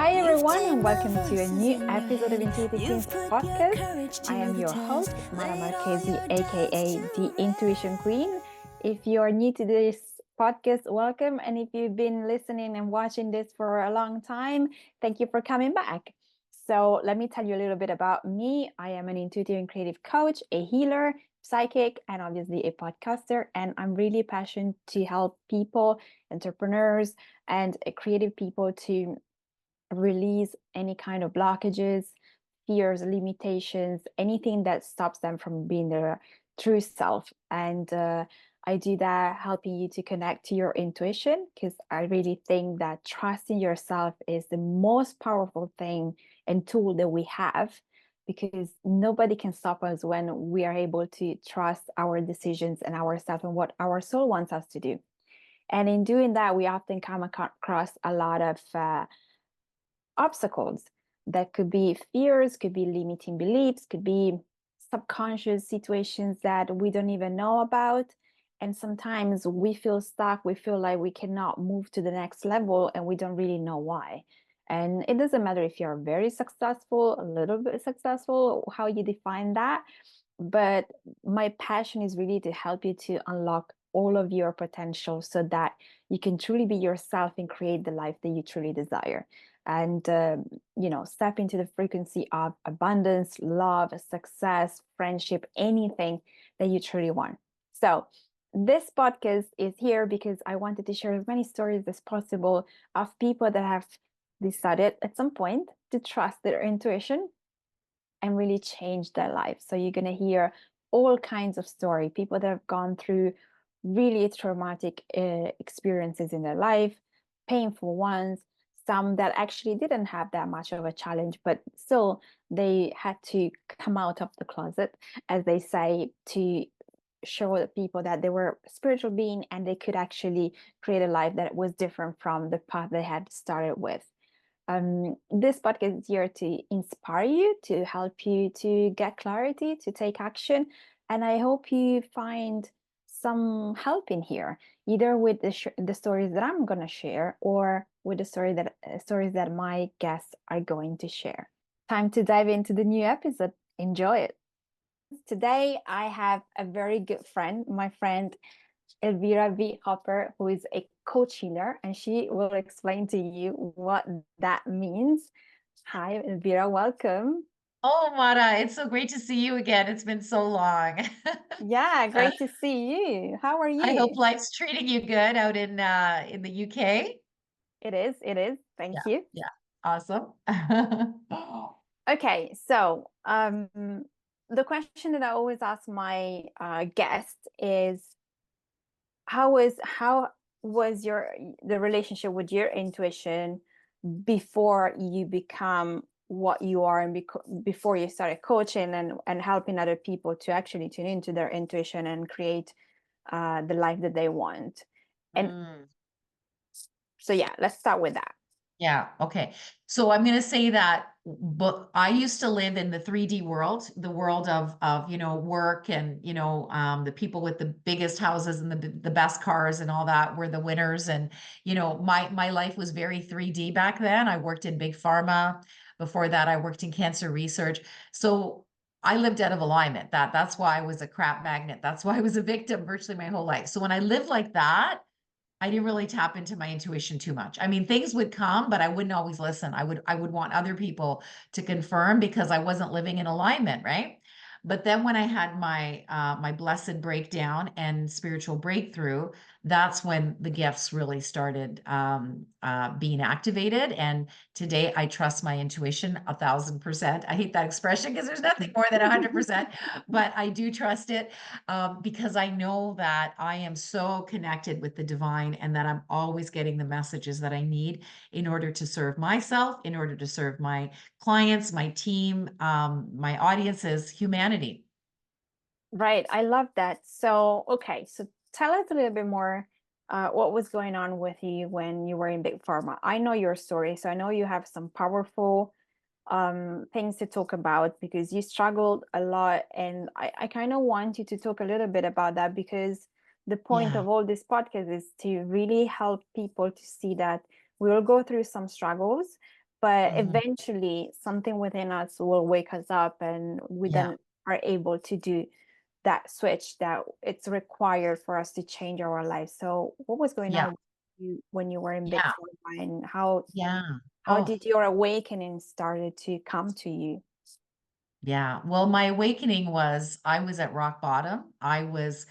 Hi everyone, and welcome to a new episode of Intuitive Queens podcast. I am your host, Mara Marchesi, aka the Intuition Queen. If you are new to this podcast, welcome. And if you've been listening and watching this for a long time, thank you for coming back. So let me tell you a little bit about me. I am an intuitive and creative coach, a healer, psychic, and obviously a podcaster. And I'm really passionate to help people, entrepreneurs, and creative people to release any kind of blockages, fears, limitations, anything that stops them from being their true self. And I do that helping you to connect to your intuition, because I really think that trusting yourself is the most powerful thing and tool that we have, because nobody can stop us when we are able to trust our decisions and ourselves and what our soul wants us to do. And in doing that, we often come across a lot of obstacles that could be fears, could be limiting beliefs, could be subconscious situations that we don't even know about. And sometimes we feel stuck, we feel like we cannot move to the next level, and we don't really know why. And it doesn't matter if you're very successful, a little bit successful, how you define that. But my passion is really to help you to unlock all of your potential so that you can truly be yourself and create the life that you truly desire. And step into the frequency of abundance, love, success, friendship, anything that you truly want. So this podcast is here because I wanted to share as many stories as possible of people that have decided at some point to trust their intuition and really change their life. So you're going to hear all kinds of story, people that have gone through really traumatic experiences in their life, painful ones, some that actually didn't have that much of a challenge, but still they had to come out of the closet, as they say, to show the people that they were a spiritual being and they could actually create a life that was different from the path they had started with. This podcast is here to inspire you, to help you to get clarity, to take action. And I hope you find some help in here, either with the stories that I'm going to share or with the stories that my guests are going to share. Time to dive into the new episode. Enjoy it. Today, I have a very good friend, my friend Elvira V, who is a coach healer, and she will explain to you what that means. Hi, Elvira, welcome. Oh, Mara, it's so great to see you again. It's been so long. Yeah, Uh, great to see you. How are I hope you? life's treating you good out in the UK. It is, it is. Yeah, Thank you. yeah, awesome. Okay, so the question that I always ask my guests is, how was the relationship with your intuition before you become what you are, and before you started coaching and helping other people to actually tune into their intuition and create the life that they want? And Mm. so yeah, let's start with that. Yeah, okay. So I'm going to say that, but I used to live in the 3D world, the world of work and the people with the biggest houses and the best cars and all that were the winners. And my life was very 3D back then. I worked in Big Pharma. Before that, I worked in cancer research. So I lived out of alignment. That's why I was a crap magnet. That's why I was a victim virtually my whole life. So when I lived like that, I didn't really tap into my intuition too much. I mean, things would come, but I wouldn't always listen. I would want other people to confirm because I wasn't living in alignment, right? But then when I had my blessed breakdown and spiritual breakthrough, that's when the gifts really started being activated. And today I trust my intuition 1,000%. I hate that expression because there's nothing more than 100%, but I do trust it because I know that I am so connected with the divine and that I'm always getting the messages that I need in order to serve myself, in order to serve my clients, my team, my audiences, humanity. Right, I love that. So okay, so tell us a little bit more, what was going on with you when you were in Big Pharma. I know your story, so I know you have some powerful things to talk about because you struggled a lot. And I kind of want you to talk a little bit about that, because the point Yeah. of all this podcast is to really help people to see that we will go through some struggles, but Mhm. eventually something within us will wake us up, and we Yeah, then are able to do that switch that it's required for us to change our life. So what was going yeah, on with you when you were in Big yeah, Pharma, and how yeah. how Oh, did your awakening started to come to you? yeah. Well, my awakening was I was at rock bottom. I was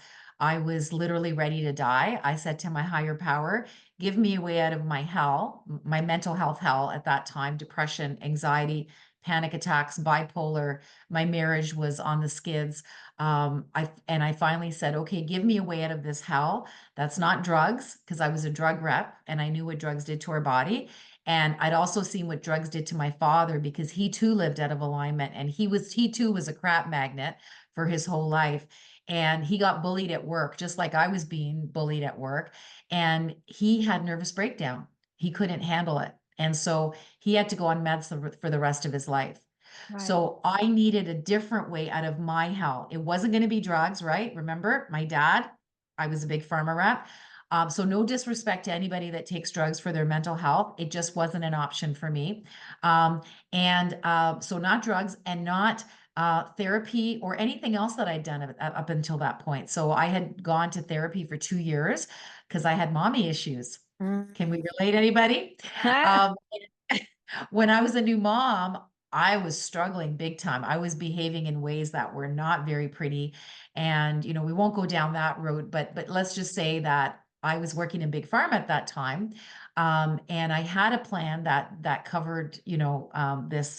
literally ready to die. I said to my higher power, give me a way out of my hell, my mental health hell at that time, depression, anxiety, panic attacks, bipolar. My marriage was on the skids. I finally said, okay, give me a way out of this hell. That's not drugs, because I was a drug rep and I knew what drugs did to our body. And I'd also seen what drugs did to my father, because he too lived out of alignment, and he too was a crap magnet for his whole life. And he got bullied at work, just like I was being bullied at work. And he had nervous breakdown. He couldn't handle it. And so he had to go on meds for the rest of his life. Right. So I needed a different way out of my hell. It wasn't going to be drugs, right? Remember, my dad, I was a big pharma rep. So no disrespect to anybody that takes drugs for their mental health. It just wasn't an option for me. So not drugs and not therapy or anything else that I'd done up until that point. So I had gone to therapy for 2 years because I had mommy issues. Can we Mm. relate, anybody? Um, when I was a new mom, I was struggling big time. I was behaving in ways that were not very pretty. And, we won't go down that road, but let's just say that I was working in Big Pharma at that time. And I had a plan that covered, this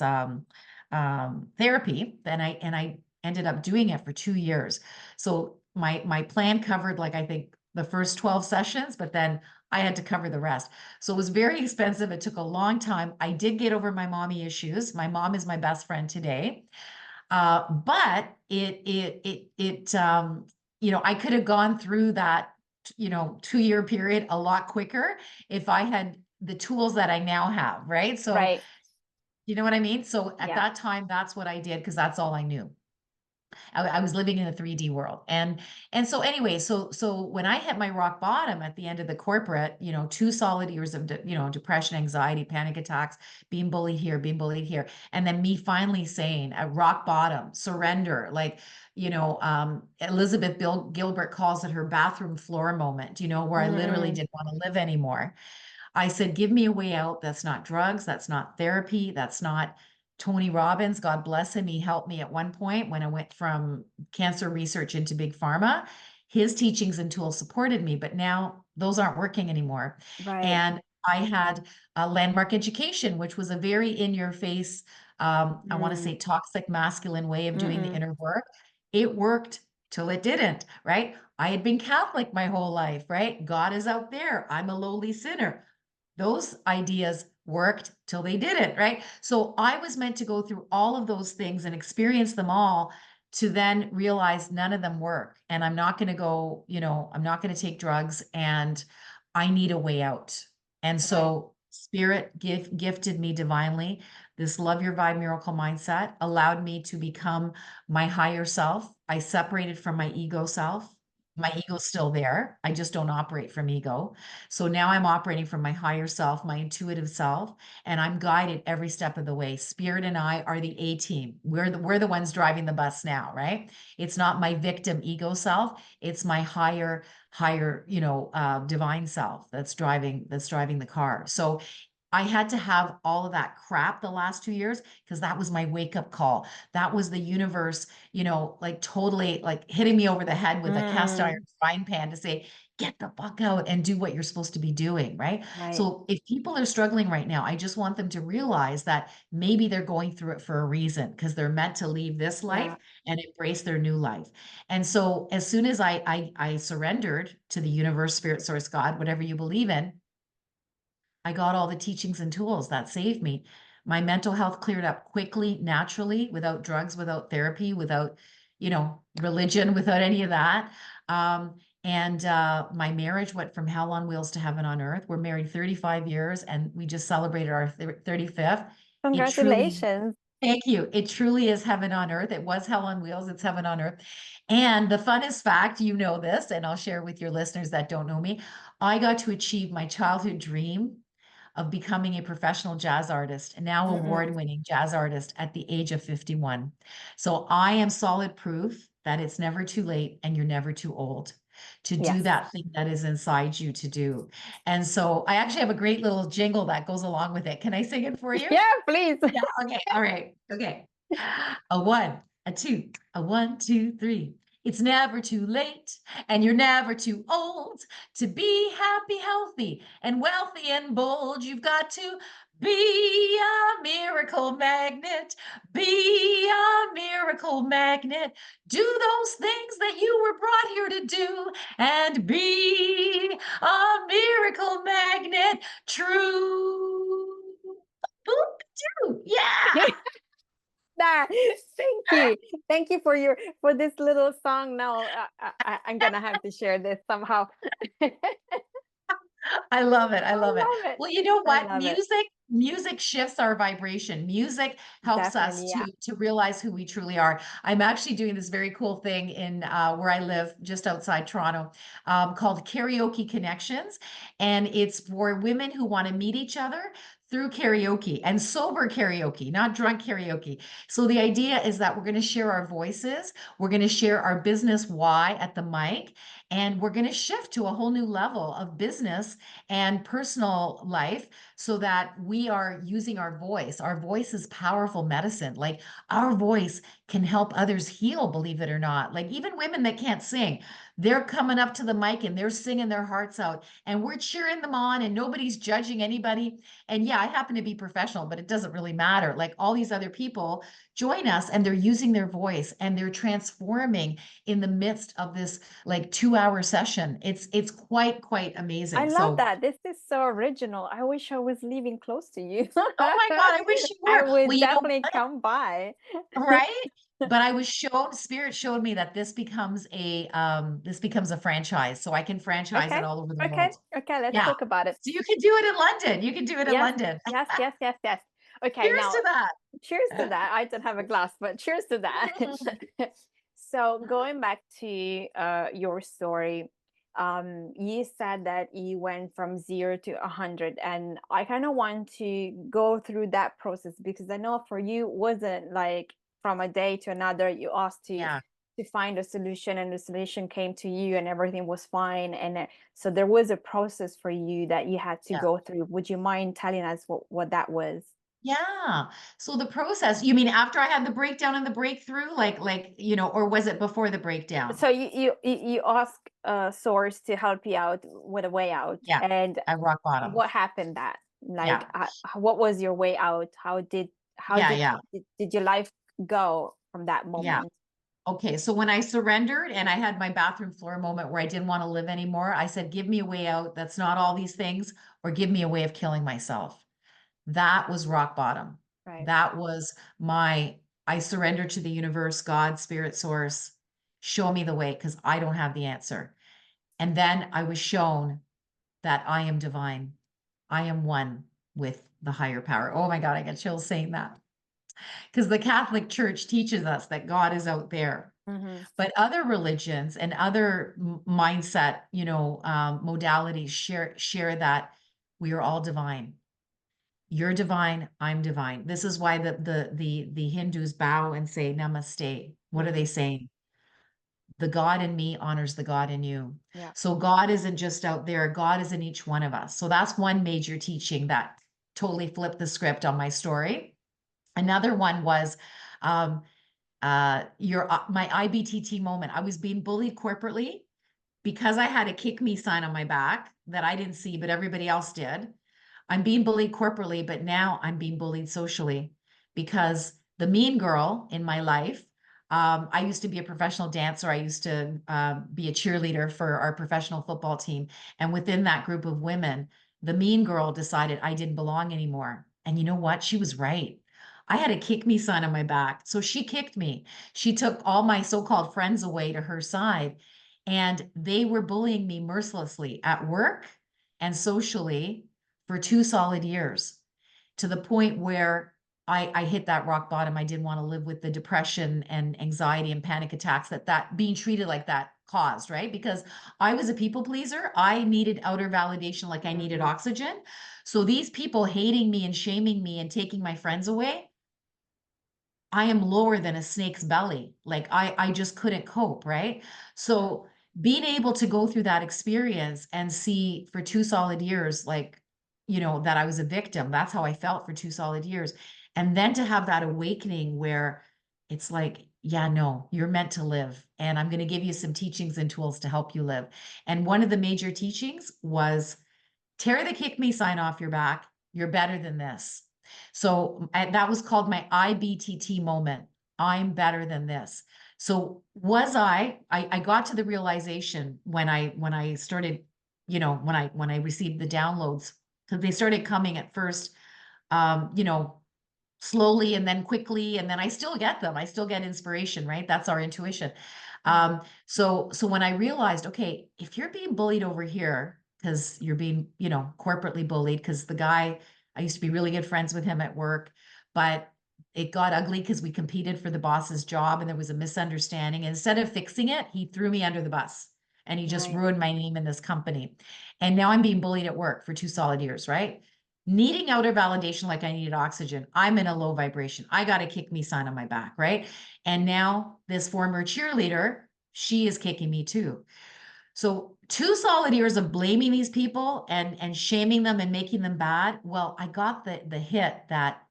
therapy. And I ended up doing it for 2 years. So my plan covered, like, I think the first 12 sessions, but then I had to cover the rest. So it was very expensive. It took a long time. I did get over my mommy issues. My mom is my best friend today. But I could have gone through that, 2 year period a lot quicker if I had the tools that I now have, right? So, Right. you know what I mean? So at Yeah. that time, that's what I did because that's all I knew. I was living in a 3D world. And so anyway, so when I hit my rock bottom at the end of the corporate, 2 solid years of depression, anxiety, panic attacks, being bullied here, and then me finally saying at rock bottom, surrender, like, Elizabeth Gilbert calls it her bathroom floor moment, where I literally Mm. didn't want to live anymore. I said, give me a way out. That's not drugs. That's not therapy. That's not Tony Robbins. God bless him. He helped me at one point when I went from cancer research into Big Pharma. His teachings and tools supported me, but now those aren't working anymore. Right. And I had a landmark education, which was a very in your face, I want to Mm. say toxic masculine way of doing the Mm-mm. inner work. It worked till it didn't, right? I had been Catholic my whole life, right? God is out there. I'm a lowly sinner. Those ideas worked till they didn't, right? So I was meant to go through all of those things and experience them all to then realize none of them work. And I'm not going to go, I'm not going to take drugs, and I need a way out. And Right. so spirit gifted me divinely. This Love Your Vibe Miracle Mindset allowed me to become my higher self. I separated from my ego self. My ego's still there. I just don't operate from ego. So now I'm operating from my higher self, my intuitive self, and I'm guided every step of the way. Spirit and I are the A team. We're the ones driving the bus now, right? It's not my victim ego self. It's my higher, divine self that's driving the car. So I had to have all of that crap the last 2 years because that was my wake up call. That was the universe, like totally like hitting me over the head with a cast iron Mm. frying pan to say, get the fuck out and do what you're supposed to be doing, right? Right. So if people are struggling right now, I just want them to realize that maybe they're going through it for a reason because they're meant to leave this life Yeah. and embrace their new life. And so as soon as I surrendered to the universe, spirit, source, God, whatever you believe in, I got all the teachings and tools that saved me. My mental health cleared up quickly, naturally, without drugs, without therapy, without, religion, without any of that. And my marriage went from hell on wheels to heaven on earth. We're married 35 years and we just celebrated our 35th. It truly, Congratulations. thank you. It truly is heaven on earth. It was hell on wheels. It's heaven on earth. And the funnest fact, this, and I'll share with your listeners that don't know me, I got to achieve my childhood dream of becoming a professional jazz artist, and now Mm-mm. award-winning jazz artist at the age of 51. So I am solid proof that it's never too late and you're never too old to do Yes. that thing that is inside you to do. And so I actually have a great little jingle that goes along with it. Can I sing it for you? Yeah, please. Yeah. Okay. All right. Okay. A one, a two, a one, two, three. It's never too late and you're never too old to be happy, healthy, and wealthy and bold. You've got to be a miracle magnet. Be a miracle magnet. Do those things that you were brought here to do and be a miracle magnet. True. Yeah. That. Thank you. Thank you for this little song. Now I'm gonna have to share this somehow. I love it. I I love it. love it. Well, you know I what? love it. Music shifts our vibration. Music helps us Definitely, yeah. to realize who we truly are. I'm actually doing this very cool thing in where I live, just outside Toronto, called Karaoke Connections, and it's for women who want to meet each other through karaoke and sober karaoke, not drunk karaoke. So the idea is that we're going to share our voices, we're going to share our business why at the mic, and we're going to shift to a whole new level of business and personal life so that we are using our voice. Our voice is powerful medicine. Like our voice can help others heal, believe it or not. Like even women that can't sing, they're coming up to the mic and they're singing their hearts out and we're cheering them on and nobody's judging anybody. And yeah, I happen to be professional, but it doesn't really matter. Like all these other people join us and they're using their voice and they're transforming in the midst of this like 2 hour session. It's quite I amazing. love So, that. This is so original. I wish I was living close to you. oh my God, I wish you I were. Well, would you know definitely what? come by. Right? But I was shown, Spirit showed me that this becomes a franchise. So I can franchise it Okay. all over the Okay. world. Okay. Let's Yeah. talk about it. So you can do it in London. You can do it in Yes. London. Yes. Yes. Yes. Yes. Okay. Cheers Now, to that. cheers to that. I don't have a glass, but cheers to that. So going back to your story, you said that you went from 0 to 100, and I kind of want to go through that process because I know for you wasn't like from a day to another. You asked Yeah. to find a solution, and the solution came to you, and everything was fine. And so there was a process for you that you had to Yeah. go through. Would you mind telling us what that was? Yeah. So the process, you mean after I had the breakdown and the breakthrough, or was it before the breakdown? So you ask a source to help you out with a way out, Yeah. and At rock bottom. what happened that like Yeah. what was your way out? How Yeah. did Yeah. did your life go from that Yeah. moment? Okay, so when I surrendered and I had my bathroom floor moment where I didn't want to live anymore, I said, give me a way out that's not all these things, or give me a way of killing myself. That was rock bottom. Right. That was I surrendered to the universe, God, spirit source. Show me the way because I don't have the answer. And then I was shown that I am divine. I am one with the higher power. Oh my God, I get chills saying that because the Catholic Church teaches us that God is out there. Hmm. But other religions and other mindset, modalities share that we are all divine. You're divine, I'm divine. This is why the Hindus bow and say namaste. What are they Hmm. saying? The God in me honors the God in you. Yeah. So God isn't just out there, God is in each one of us. So that's one major teaching that totally flipped the script on my story. Another one was um, your my IBTT moment. I was being bullied corporately because I had a kick me sign on my back that I didn't see, but everybody else did. I'm being bullied corporately, but now I'm being bullied socially because the mean girl in my life. I used to be a professional dancer. I used to be a cheerleader for our professional football team. And within that group of women, the mean girl decided I didn't belong anymore. And you know what? She was right. I had a kick me sign on my back. So she kicked me. She took all my so called friends away to her side. And they were bullying me mercilessly at work and socially for 2 solid years to the point where I hit that rock bottom. I didn't want to live with the depression and anxiety and panic attacks that being treated like that caused, right? Because I was a people pleaser. I needed outer validation like I needed oxygen. So these people hating me and shaming me and taking my friends away, I am lower than a snake's belly. Like I just couldn't cope, right? So being able to go through that experience and see for 2 solid years, like, that I was a victim, that's how I felt for 2 solid years. And then to have that awakening where it's like, yeah, no, you're meant to live. And I'm going to give you some teachings and tools to help you live. And one of the major teachings was tear the kick me sign off your back. You're better than this. So that was called my IBTT moment. I'm better than this. So was I got to the realization when I started, when I received the downloads, because they started coming at first, you know, slowly and then quickly, and then I still get them. I still get inspiration, right? That's our intuition. So when I realized, okay, if you're being bullied over here because you're being, corporately bullied, because the guy, I used to be really good friends with him at work, but it got ugly because we competed for the boss's job and there was a misunderstanding. Instead of fixing it, he threw me under the bus and he just Right. ruined my name in this company. And now I'm being bullied at work for 2 solid years, right? Needing outer validation like I needed oxygen. I'm in a low vibration. I got a kick me sign on my back, right? And now this former cheerleader, she is kicking me too. So 2 solid years of blaming these people and shaming them and making them bad. Well, I got the hit that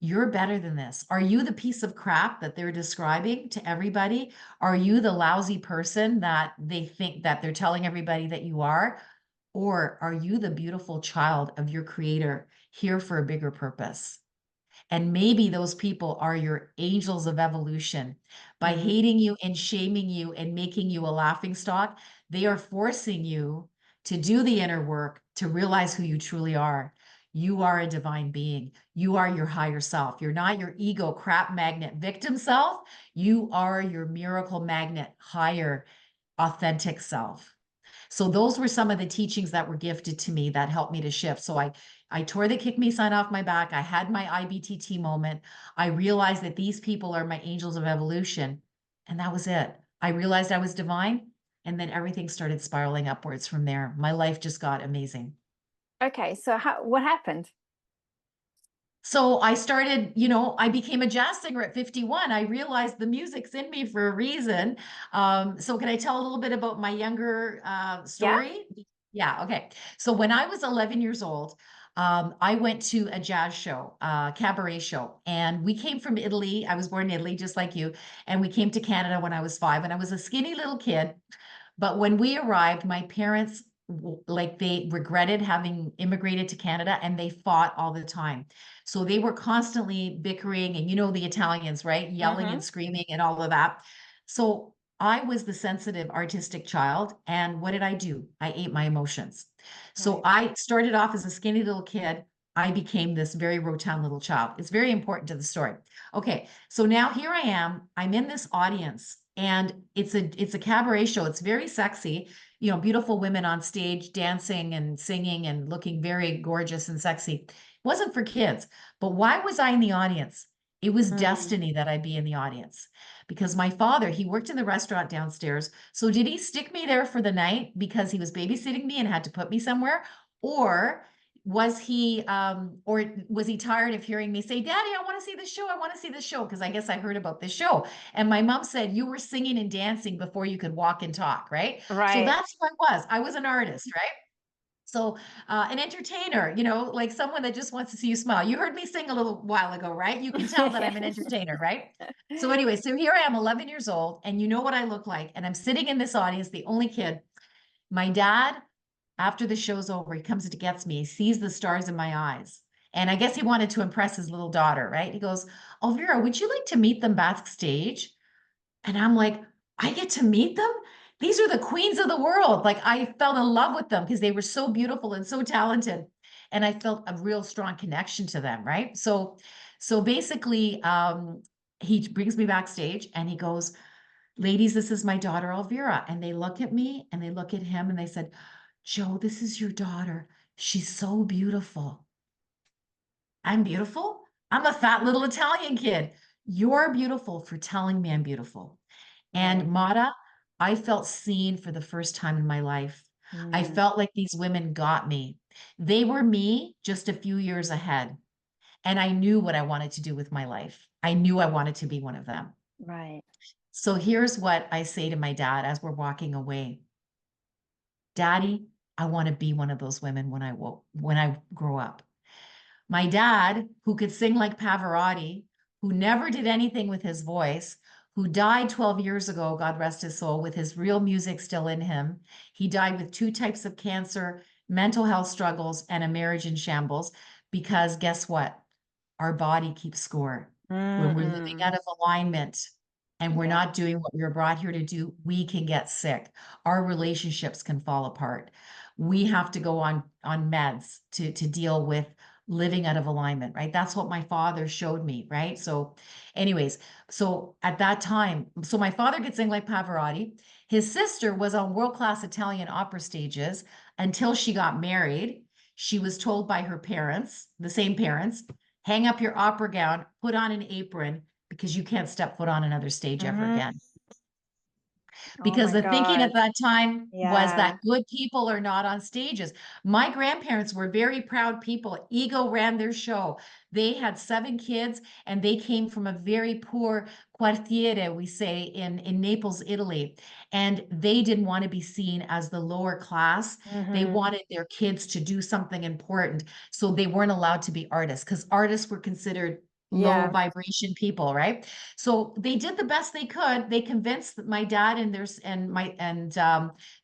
you're better than this. Are you the piece of crap that they're describing to everybody? Are you the lousy person that they think that they're telling everybody that you are? Or are you the beautiful child of your creator here for a bigger purpose? And maybe those people are your angels of evolution. By Mm. hating you and shaming you and making you a laughing stock, they are forcing you to do the inner work to realize who you truly are. You are a divine being. You are your higher self. You're not your ego crap magnet victim self. You are your miracle magnet, higher, authentic self. So those were some of the teachings that were gifted to me that helped me to shift. So I tore the kick me sign off my back. I had my IBTT moment. I realized that these people are my angels of evolution. And that was it. I realized I was divine. And then everything started spiraling upwards from there. My life just got amazing. Okay, so what happened? So I started, I became a jazz singer at 51. I realized the music's in me for a reason. So can I tell a little bit about my younger Yeah. story? Yeah, okay. So when I was 11 years old, I went to a jazz show, cabaret show, and we came from Italy. I was born in Italy, just like you. And we came to Canada when I was 5, and I was a skinny little kid. But when we arrived, my parents, like, they regretted having immigrated to Canada and they fought all the time. So they were constantly bickering, and the Italians, right? Yelling and Mm-hmm. screaming and all of that. So I was the sensitive artistic child. And what did I do? I ate my emotions. So Right. I started off as a skinny little kid. I became this very rotund little child. It's very important to the story. Okay, so now here I am. I'm in this audience, and it's a cabaret show. It's very sexy. Beautiful women on stage dancing and singing and looking very gorgeous and sexy. It wasn't for kids. But why was I in the audience? It was Mm. destiny that I be in the audience because my father, he worked in the restaurant downstairs. So did he stick me there for the night because he was babysitting me and had to put me somewhere? Or was he tired of hearing me say, Daddy, I want to see the show. I want to see the show. Because I guess I heard about this show. And my mom said, you were singing and dancing before you could walk and talk, right? So Right. that's who I was. I was an artist, right? So, an entertainer, like someone that just wants to see you smile. You heard me sing a little while ago, right? You can tell that I'm an entertainer, right? So, anyway, so here I am, 11 years old, and you know what I look like. And I'm sitting in this audience, the only kid. My dad, after the show's over, he comes and gets me. He sees the stars in my eyes. And I guess he wanted to impress his little daughter, right? He goes, Elvira, would you like to meet them backstage? And I'm like, I get to meet them? These are the queens of the world. Like, I fell in love with them because they were so beautiful and so talented. And I felt a real strong connection to them, right? So basically, he brings me backstage and he goes, ladies, this is my daughter, Elvira. And they look at me and they look at him and they said, Joe, this is your daughter. She's so beautiful. I'm beautiful? I'm a fat little Italian kid. You're beautiful for telling me I'm beautiful. And Right. Mara, I felt seen for the first time in my life. I Mm, felt like these women got me. They were me just a few years ahead. And I knew what I wanted to do with my life. I knew I wanted to be one of them. right. So here's what I say to my dad as we're walking away. Daddy, I want to be one of those women when I grow up. My dad, who could sing like Pavarotti, who never did anything with his voice, who died 12 years ago, God rest his soul, with his real music still in him. He died with two types of cancer, mental health struggles, and a marriage in shambles. Because guess what? Our body keeps score. When we're living Mm-mm. out of alignment and we're Yeah. not doing what we were brought here to do, we can get sick. Our relationships can fall apart. We have to go on meds to deal with living out of alignment, right? That's what my father showed me, right? So, anyways, so at that time, so my father could sing like Pavarotti. His sister was on world-class Italian opera stages until she got married. She was told by her parents, the same parents, hang up your opera gown, put on an apron because you can't step foot on another stage ever Mhm. again. Oh Because my the thinking at gosh. that time was Yeah. that good people are not on stages. My grandparents were very proud people. Ego ran their show. They had 7 kids and they came from a very poor quartiere, we say, in Naples, Italy. And they didn't want to be seen as the lower class. They Mhm. wanted their kids to do something important. So they weren't allowed to be artists because artists were considered low Yeah. vibration people, right? So they did the best they could. They convinced my dad and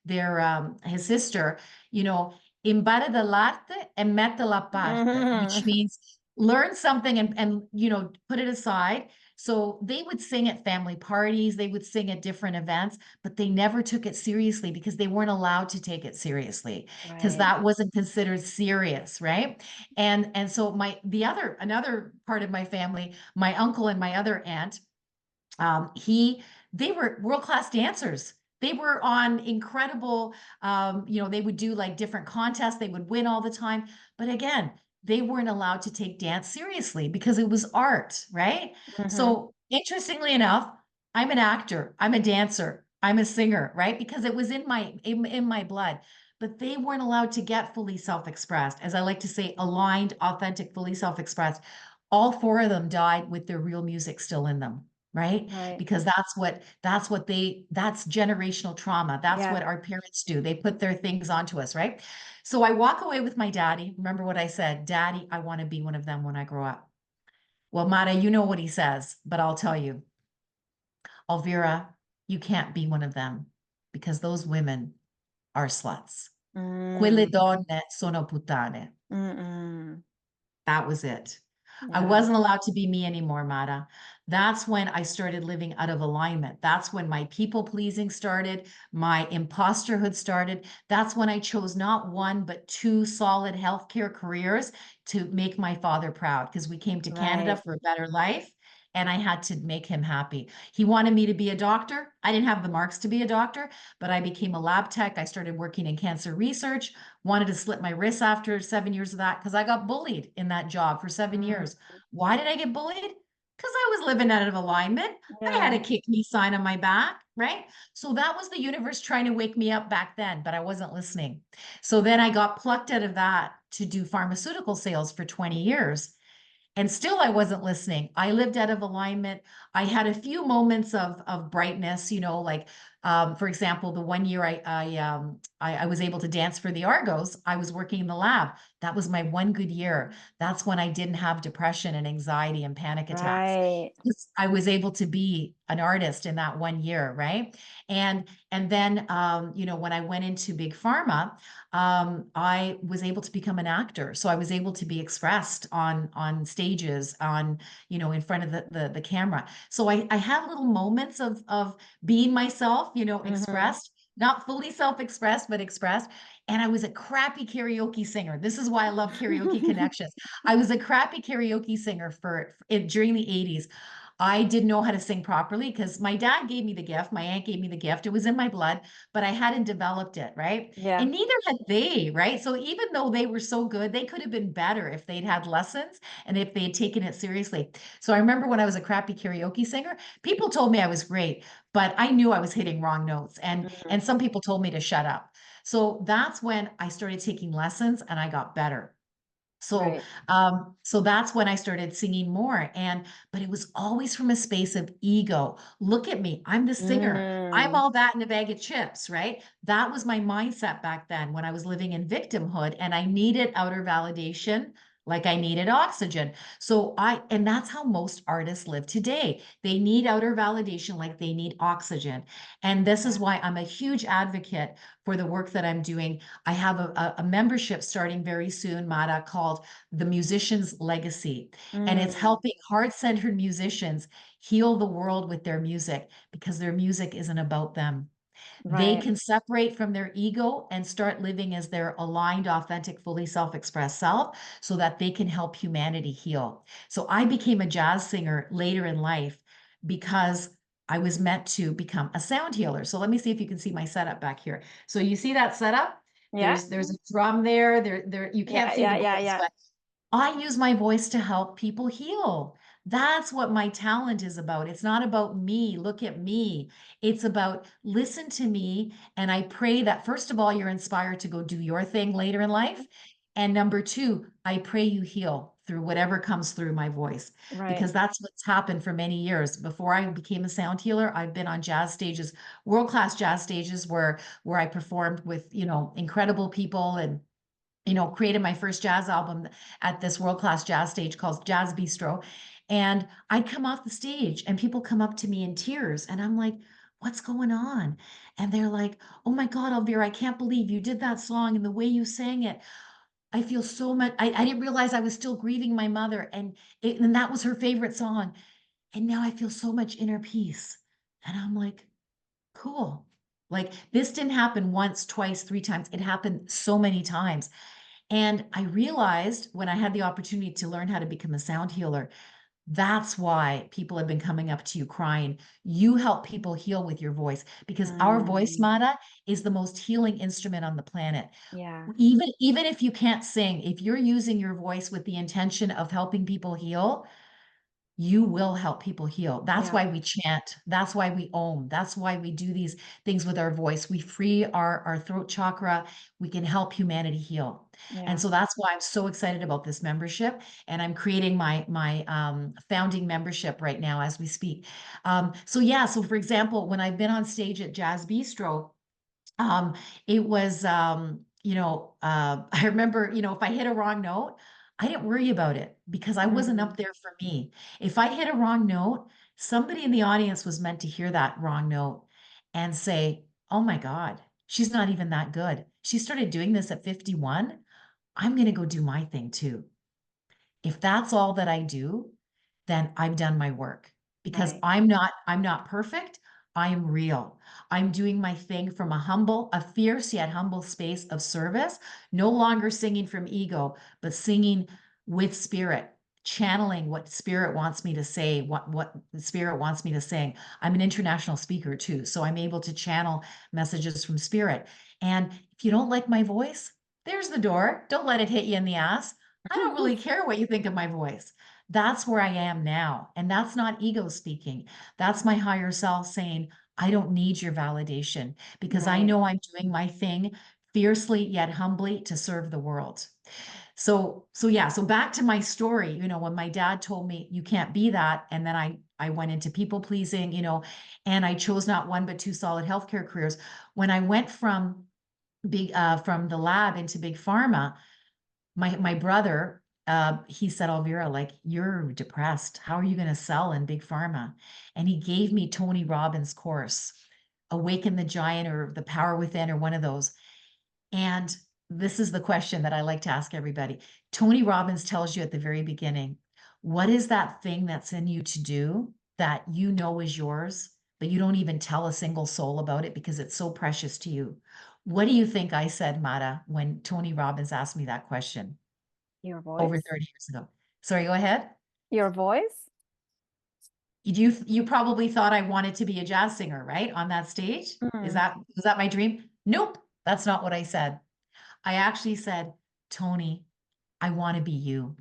their his sister, you know, impara dall'arte e mettila a parte, which Mhm. means learn something and put it aside. So they would sing at family parties, they would sing at different events, but they never took it seriously because they weren't allowed to take it seriously because Right. that wasn't considered serious, right? And so another part of my family, my uncle and my other aunt, he they were world-class dancers. They were on incredible, they would do like different contests, they would win all the time. But again, they weren't allowed to take dance seriously because it was art, right? Mhm. So interestingly enough, I'm an actor, I'm a dancer, I'm a singer, right? Because it was in my blood. But they weren't allowed to get fully self-expressed, as I like to say, aligned, authentic, fully self-expressed. All 4 of them died with their real music still in them, right? Right. Because that's generational trauma. That's Yeah. what our parents do. They put their things onto us, right? So I walk away with my daddy. Remember what I said, Daddy, I want to be one of them when I grow up. Well, Mara, you know what he says, but I'll tell you, Elvira, you can't be one of them because those women are sluts. Quelle Mm. donne sono puttane. Mm-mm. That was it. I Yeah. wasn't allowed to be me anymore, Mata. That's when I started living out of alignment. That's when my people pleasing started, my imposterhood started. That's when I chose not one, but 2 solid healthcare careers to make my father proud because we came to Canada Right. for a better life and I had to make him happy. He wanted me to be a doctor. I didn't have the marks to be a doctor, but I became a lab tech. I started working in cancer research, wanted to slit my wrists after 7 years of that because I got bullied in that job for 7 years. Mm. Why did I get bullied? Because I was living out of alignment. I had Yeah. a kick me sign on my back, right? So that was the universe trying to wake me up back then, but I wasn't listening. So then I got plucked out of that to do pharmaceutical sales for 20 years. And still I wasn't listening. I lived out of alignment. I had a few moments of brightness, like for example, the one year I was able to dance for the Argos. I was working in the lab. That was my one good year. That's when I didn't have depression and anxiety and panic attacks. Right. I was able to be an artist in that one year, right? And then when I went into Big Pharma, I was able to become an actor. So I was able to be expressed on stages, in front of the camera. So I had little moments of being myself, Mm-hmm. expressed, not fully self-expressed, but expressed. And I was a crappy karaoke singer. This is why I love karaoke connections. I was a crappy karaoke singer during the 80s. I didn't know how to sing properly because my dad gave me the gift, my aunt gave me the gift. It was in my blood, but I hadn't developed it, right? Yeah. And neither had they, right? So even though they were so good, they could have been better if they'd had lessons and if they had taken it seriously. So I remember when I was a crappy karaoke singer, people told me I was great, but I knew I was hitting wrong notes, Mhm. and some people told me to shut up. So that's when I started taking lessons and I got better. So, Right. so that's when I started singing more. But it was always from a space of ego. Look at me. I'm the singer. I'm Mm. all that in a bag of chips, right? That was my mindset back then when I was living in victimhood and I needed outer validation like I needed oxygen. And that's how most artists live today. They need outer validation like they need oxygen. And this is Yeah. why I'm a huge advocate for the work that I'm doing. I have a membership starting very soon, Mara, called The Musician's Legacy. And it's Mm. helping heart-centered musicians heal the world with their music because their music isn't about them. They Right. can separate from their ego and start living as their aligned, authentic, fully self-expressed self so that they can help humanity heal. So I became a jazz singer later in life because I was meant to become a sound healer. So let me see if you can see my setup back here. So you see that setup? Yeah. There's a drum there. There you can't Yeah. see the Yeah. Yeah. bones, Yeah. but I use my voice to help people heal. That's what my talent is about. It's not about me. Look at me. It's about listen to me. And I pray that, first of all, you're inspired to go do your thing later in life. And number two, I pray you heal through whatever comes through my voice, Right. because that's what's happened for many years. Before I became a sound healer, I've been on jazz stages, world-class jazz stages where I performed with, incredible people and created my first jazz album at this world-class jazz stage called Jazz Bistro. And I'd come off the stage and people come up to me in tears. And I'm like, what's going on? And they're like, oh my God, Elvira, I can't believe you did that song and the way you sang it. I feel so much. I didn't realize I was still grieving my mother. And that was her favorite song. And now I feel so much inner peace. And I'm like, cool. Like this didn't happen once, twice, three times. It happened so many times. And I realized when I had the opportunity to learn how to become a sound healer, that's why people have been coming up to you crying. You help people heal with your voice because our voice, Mm. Mata, is the most healing instrument on the planet. Yeah. Even if you can't sing, if you're using your voice with the intention of helping people heal, you will help people heal. That's Yeah. why we chant. That's why we om. That's why we do these things with our voice. We free our throat chakra. We can help humanity heal. And Yeah. so that's why I'm so excited about this membership. And I'm creating my founding membership right now as we speak. So yeah, so for example, when I've been on stage at Jazz Bistro, um, it was, I remember, if I hit a wrong note, I didn't worry about it because I wasn't Mm. up there for me. If I hit a wrong note, somebody in the audience was meant to hear that wrong note and say, oh my God, she's not even that good. She started doing this at 51. I'm going to go do my thing too. If that's all that I do, then I've done my work because Right. I'm not perfect. I am real. I'm doing my thing from a fierce yet humble space of service, no longer singing from ego, but singing with spirit, channeling what spirit wants me to say, what the spirit wants me to sing. I'm an international speaker too, so I'm able to channel messages from spirit. And if you don't like my voice, there's the door. Don't let it hit you in the ass. I don't really care what you think of my voice. That's where I am now. And that's not ego speaking. That's my higher self saying, I don't need your validation because I Right. know I'm doing my thing fiercely yet humbly to serve the world. So yeah, so back to my story, when my dad told me you can't be that, and then I went into people pleasing, and I chose not one but two solid healthcare careers. When I went from the lab into big pharma, my brother, he said, Elvira, like, you're depressed. How are you going to sell in big pharma? And he gave me Tony Robbins' course, Awaken the Giant or The Power Within or one of those. And this is the question that I like to ask everybody. Tony Robbins tells you at the very beginning, what is that thing that's in you to do that you know is yours, but you don't even tell a single soul about it because it's so precious to you? What do you think I said, Mata, when Tony Robbins asked me that question? Your Over voice. 30 years ago. Sorry, go ahead. Your voice. You probably thought I wanted to be a jazz singer, right? On that stage. Mm, Was that my dream? Nope. That's not what I said. I actually said, Tony, I want to be you.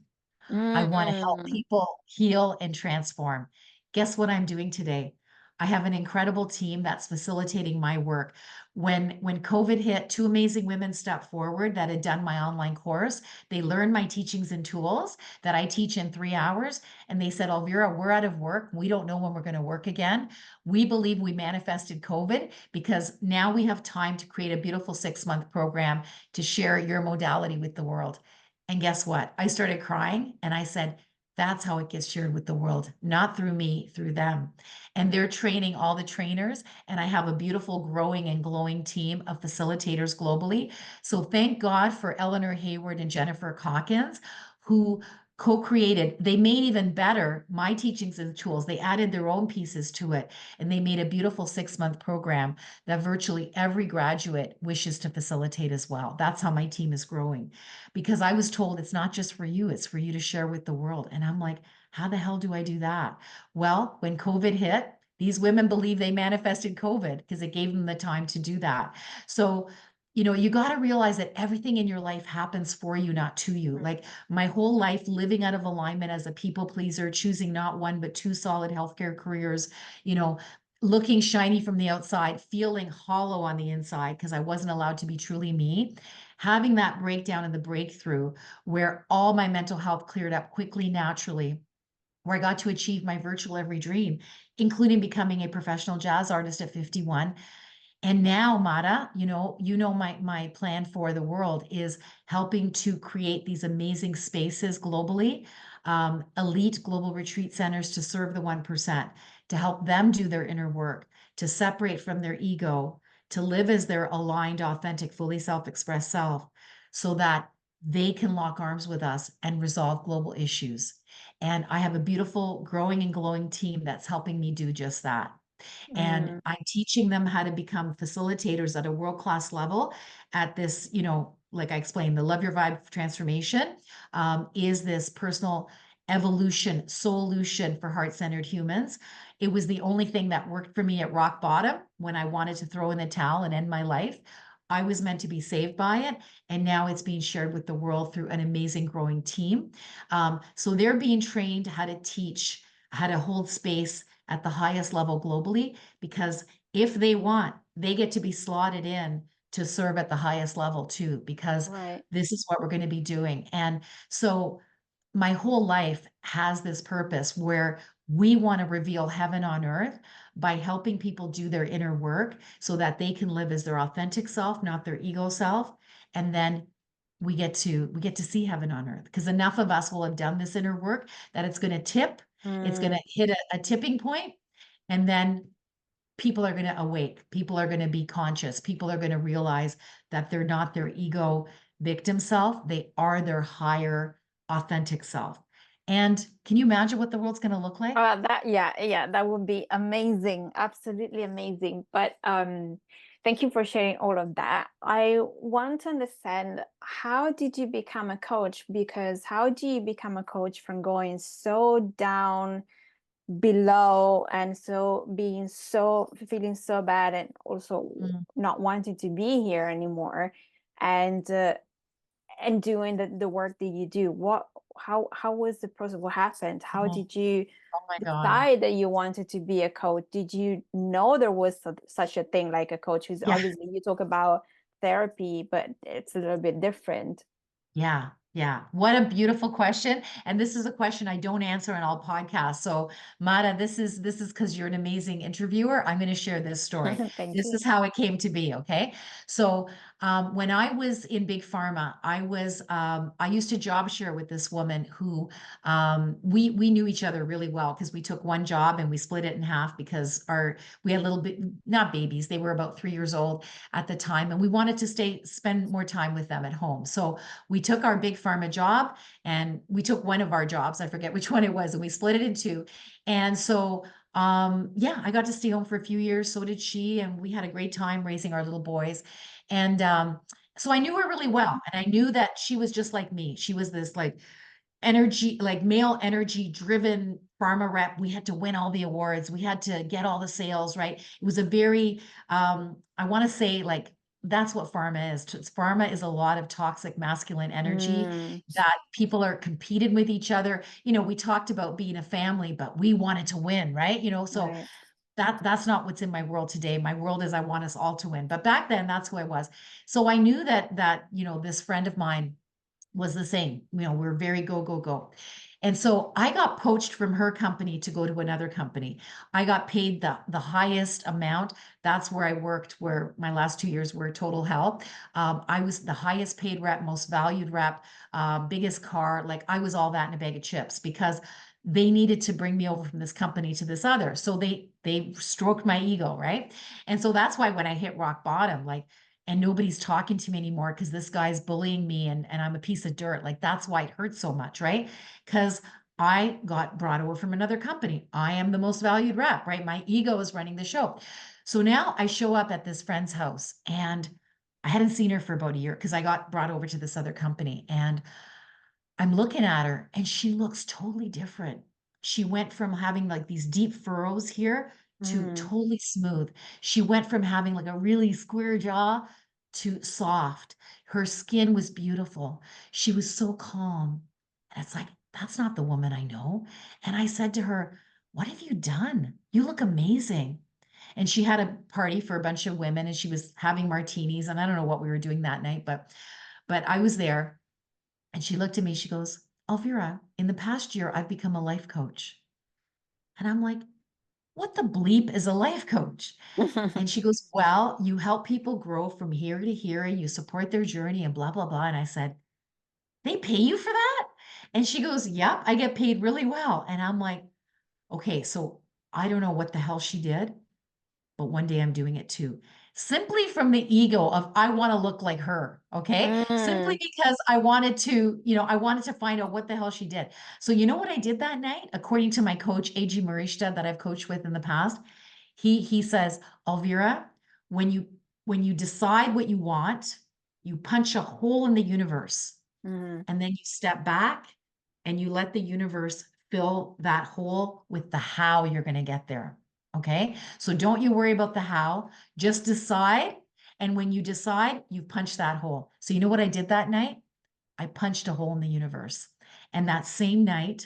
I want to help mm, people heal and transform. Guess what I'm doing today? I have an incredible team that's facilitating my work. When COVID hit, two amazing women stepped forward that had done my online course. They learned my teachings and tools that I teach in 3 hours. And they said, Elvira, we're out of work. We don't know when we're going to work again. We believe we manifested COVID because now we have time to create a beautiful 6-month program to share your modality with the world. And guess what? I started crying and I said, that's how it gets shared with the world, not through me, through them. And they're training all the trainers. And I have a beautiful, growing, and glowing team of facilitators globally. So thank God for Eleanor Hayward and Jennifer Calkins, who co-created. They made even better my teachings and tools. They added their own pieces to it. And they made a beautiful 6-month program that virtually every graduate wishes to facilitate as well. That's how my team is growing, because I was told it's not just for you, it's for you to share with the world. And I'm like, how the hell do I do that? Well, when COVID hit, these women believe they manifested COVID because it gave them the time to do that. So, you got to realize that everything in your life happens for you, not to you. mm. Like my whole life living out of alignment as a people pleaser, choosing not one, but two solid healthcare careers, you know, looking shiny from the outside, feeling hollow on the inside because I wasn't allowed to be truly me. Having that breakdown and the breakthrough where all my mental health cleared up quickly, naturally, where I got to achieve my virtual every dream, including becoming a professional jazz artist at 51. And now, Mara, my plan for the world is helping to create these amazing spaces globally, elite global retreat centers to serve the 1%, to help them do their inner work, to separate from their ego, to live as their aligned, authentic, fully self-expressed self, so that they can lock arms with us and resolve global issues. And I have a beautiful, growing and glowing team that's helping me do just that. And Mm, I'm teaching them how to become facilitators at a world-class level at this, like I explained, the Love Your Vibe transformation is this personal evolution, solution for heart-centered humans. It was the only thing that worked for me at rock bottom when I wanted to throw in the towel and end my life. I was meant to be saved by it. And now it's being shared with the world through an amazing growing team. So they're being trained how to teach, how to hold space at the highest level globally, because if they want, they get to be slotted in to serve at the highest level too, because right. this is what we're going to be doing. And so my whole life has this purpose where we want to reveal heaven on earth by helping people do their inner work so that they can live as their authentic self, not their ego self. And then we get to see heaven on earth, because enough of us will have done this inner work that it's going to tip, it's going Mm, to hit a tipping point, and then people are going to awake, people are going to be conscious, people are going to realize that they're not their ego victim self, they are their higher authentic self. And can you imagine what the world's going to look like? yeah, that would be amazing. Absolutely amazing. But thank you for sharing all of that. I want to understand, how did you become a coach? Because how do you become a coach from going so down below and so being so feeling so bad and also Mm, not wanting to be here anymore, and doing the work that you do? How was the process? What happened? How oh, did you oh my God. decide that you wanted to be a coach? Did you know there was such a thing like a coach? Who's Yeah. obviously, you talk about therapy, but it's a little bit different. Yeah, yeah. What a beautiful question. And this is a question I don't answer on all podcasts. So, Mara, this is because you're an amazing interviewer. I'm going to share this story. Thank This you. is how it came to be. Okay. So, when I was in Big Pharma, I used to job share with this woman who we knew each other really well because we took one job and we split it in half because we had a little bit, not babies, they were about 3 years old at the time, and we wanted to spend more time with them at home. So we took our Big Pharma job and we took one of our jobs, I forget which one it was, and we split it in two. And so, yeah, I got to stay home for a few years. So did she. And we had a great time raising our little boys. And so I knew her really well. And I knew that she was just like me. She was this like energy, like male energy driven, pharma rep. We had to win all the awards. We had to get all the sales, right? It was a very, I want to say like, that's what pharma is. Pharma is a lot of toxic masculine energy Mm, that people are competing with each other. We talked about being a family, but we wanted to win, right? So right. that's not what's in my world today. My world is I want us all to win. But back then, that's who I was. So I knew that this friend of mine was the same. We're very go, go, go. And so I got poached from her company to go to another company. I got paid the highest amount. That's where I worked, where my last 2 years were total hell. I was the highest paid rep, most valued rep, biggest car. Like I was all that in a bag of chips because they needed to bring me over from this company to this other. So they stroked my ego, right? And so that's why when I hit rock bottom, like, and nobody's talking to me anymore because this guy's bullying me and I'm a piece of dirt. Like that's why it hurts so much, right? Because I got brought over from another company. I am the most valued rep, right? My ego is running the show. So now I show up at this friend's house and I hadn't seen her for about a year because I got brought over to this other company. And I'm looking at her and she looks totally different. She went from having like these deep furrows here to Mm, totally smooth. She went from having like a really square jaw to soft. Her skin was beautiful. She was so calm. And it's like, that's not the woman I know. And I said to her, what have you done? You look amazing. And she had a party for a bunch of women and she was having martinis. And I don't know what we were doing that night, but I was there and she looked at me, she goes, Elvira, in the past year, I've become a life coach. And I'm like, what the bleep is a life coach? And she goes, well, you help people grow from here to here and you support their journey and blah, blah, blah. And I said, they pay you for that? And she goes, yep, I get paid really well. And I'm like, okay, so I don't know what the hell she did, but one day I'm doing it too. Simply from the ego of I want to look like her. Okay. Simply mm, because I wanted to find out what the hell she did. So you know what I did that night? According to my coach, A.G. Marishta, that I've coached with in the past, he says, Elvira, when you decide what you want, you punch a hole in the universe mm, and then you step back and you let the universe fill that hole with the how you're going to get there. Okay. So don't you worry about the how, just decide. And when you decide, you punch that hole. So you know what I did that night? I punched a hole in the universe. And that same night,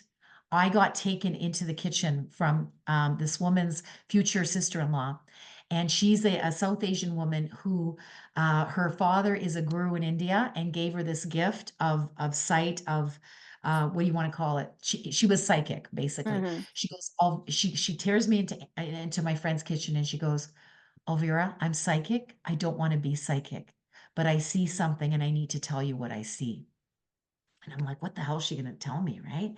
I got taken into the kitchen from this woman's future sister-in-law. And she's a South Asian woman who her father is a guru in India and gave her this gift of sight of what do you want to call it? She was psychic, basically. mhm. She goes, oh, she tears me into my friend's kitchen and she goes, Elvira, I'm psychic. I don't want to be psychic, but I see something and I need to tell you what I see. And I'm like, what the hell is she going to tell me? Right.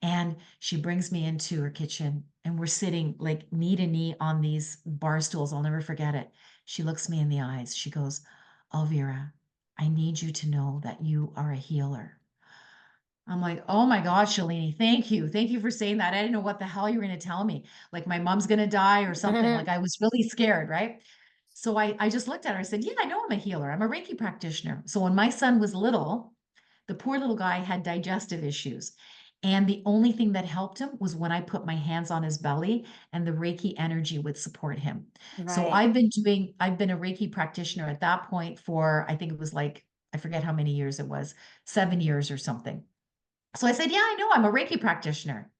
And she brings me into her kitchen and we're sitting like knee to knee on these bar stools. I'll never forget it. She looks me in the eyes. She goes, Elvira, I need you to know that you are a healer. I'm like, oh my God, Shalini, thank you. Thank you for saying that. I didn't know what the hell you were going to tell me. Like my mom's going to die or something. Like I was really scared. Right. So I just looked at her. I said, yeah, I know I'm a healer. I'm a Reiki practitioner. So when my son was little, the poor little guy had digestive issues. And the only thing that helped him was when I put my hands on his belly and the Reiki energy would support him. So Right. I've been a Reiki practitioner at that point for, I think it was like, I forget how many years it was, 7 years or something. So I said, yeah, I know I'm a Reiki practitioner.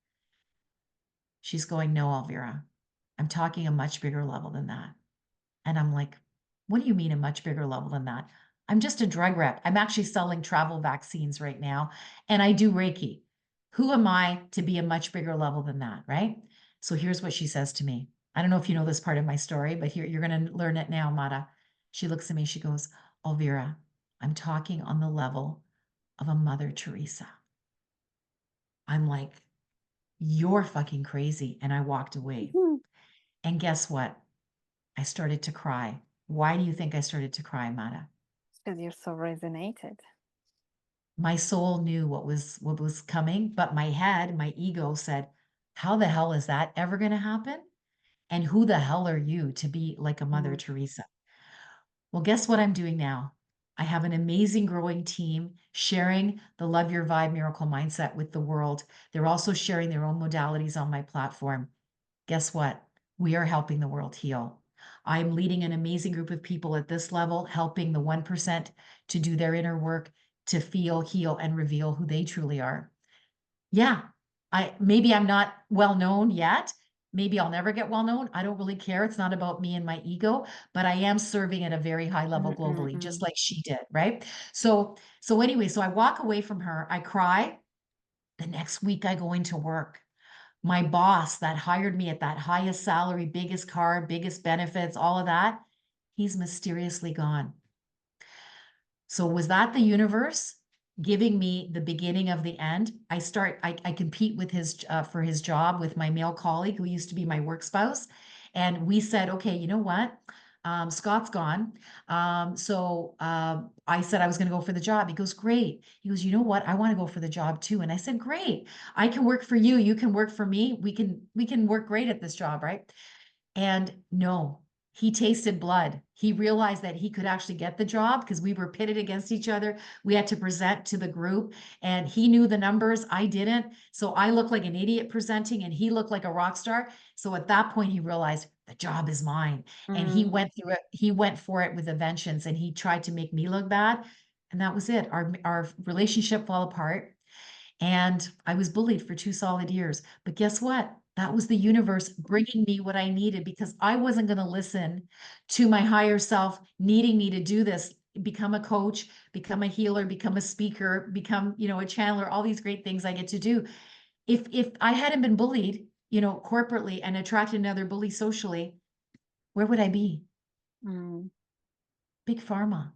She's going, no, Elvira, I'm talking a much bigger level than that. And I'm like, what do you mean a much bigger level than that? I'm just a drug rep. I'm actually selling travel vaccines right now, and I do Reiki. Who am I to be a much bigger level than that, right? So here's what she says to me. I don't know if you know this part of my story, but here you're going to learn it now, Mata. She looks at me, she goes, Elvira, I'm talking on the level of a Mother Teresa. I'm like, you're fucking crazy. And I walked away. And guess what? I started to cry. Why do you think I started to cry, Mata? Because you're so resonated. My soul knew what was coming, but my head, my ego said, how the hell is that ever going to happen? And who the hell are you to be like a Mother Mm. Teresa? Well, guess what I'm doing now? I have an amazing growing team sharing the Love Your Vibe Miracle Mindset with the world. They're also sharing their own modalities on my platform. Guess what? We are helping the world heal. I'm leading an amazing group of people at this level, helping the 1% to do their inner work, to feel, heal, and reveal who they truly are. Yeah, maybe I'm not well known yet. Maybe I'll never get well known. I don't really care. It's not about me and my ego, but I am serving at a very high level globally, just Mm-mm-mm. like she did, right? So anyway, so I walk away from her, I cry. The next week I go into work. My boss that hired me at that highest salary, biggest car, biggest benefits, all of that, he's mysteriously gone. So was that the universe giving me the beginning of the end? I compete with his for his job with my male colleague who used to be my work spouse. And we said, okay, you know what? Scott's gone. I said I was going to go for the job. He goes, great. He goes, you know what? I want to go for the job too. And I said, great. I can work for you. You can work for me. We can work great at this job, right? And no, he tasted blood. He realized that he could actually get the job because we were pitted against each other. We had to present to the group, and he knew the numbers. I didn't. So I looked like an idiot presenting, and he looked like a rock star. So at that point, he realized the job is mine. And he Mm. went through it. He went for it with a vengeance, and he tried to make me look bad. And that was it. Our relationship fell apart. And I was bullied for 2 solid years. But guess what? That was the universe bringing me what I needed because I wasn't going to listen to my higher self needing me to do this, become a coach, become a healer, become a speaker, become, a channeler, all these great things I get to do. If I hadn't been bullied, corporately and attracted another bully socially, where would I be? Mm. Big Pharma.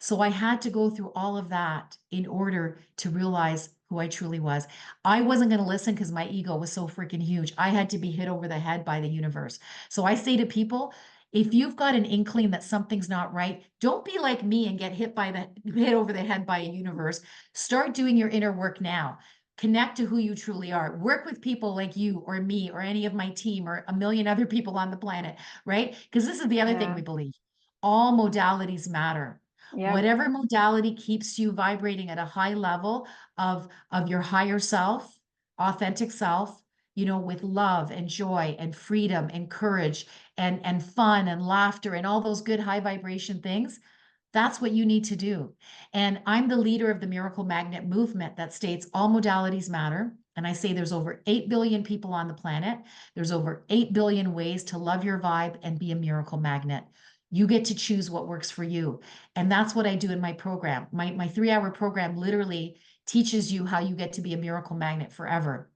So I had to go through all of that in order to realize who I truly was. I wasn't going to listen because my ego was so freaking huge. I had to be hit over the head by the universe. So I say to people, if you've got an inkling that something's not right, don't be like me and get hit over the head by a universe. Start doing your inner work now. Connect to who you truly are. Work with people like you or me or any of my team or a million other people on the planet, right? Because this is the other thing Yeah. we believe. All modalities matter. Yep. Whatever modality keeps you vibrating at a high level of your higher self, authentic self, with love and joy and freedom and courage and fun and laughter and all those good high vibration things, that's what you need to do. And I'm the leader of the Miracle Magnet movement that states all modalities matter. And I say there's over 8 billion people on the planet. There's over 8 billion ways to love your vibe and be a miracle magnet. You get to choose what works for you. And that's what I do in my program. My 3-hour program literally teaches you how you get to be a miracle magnet forever.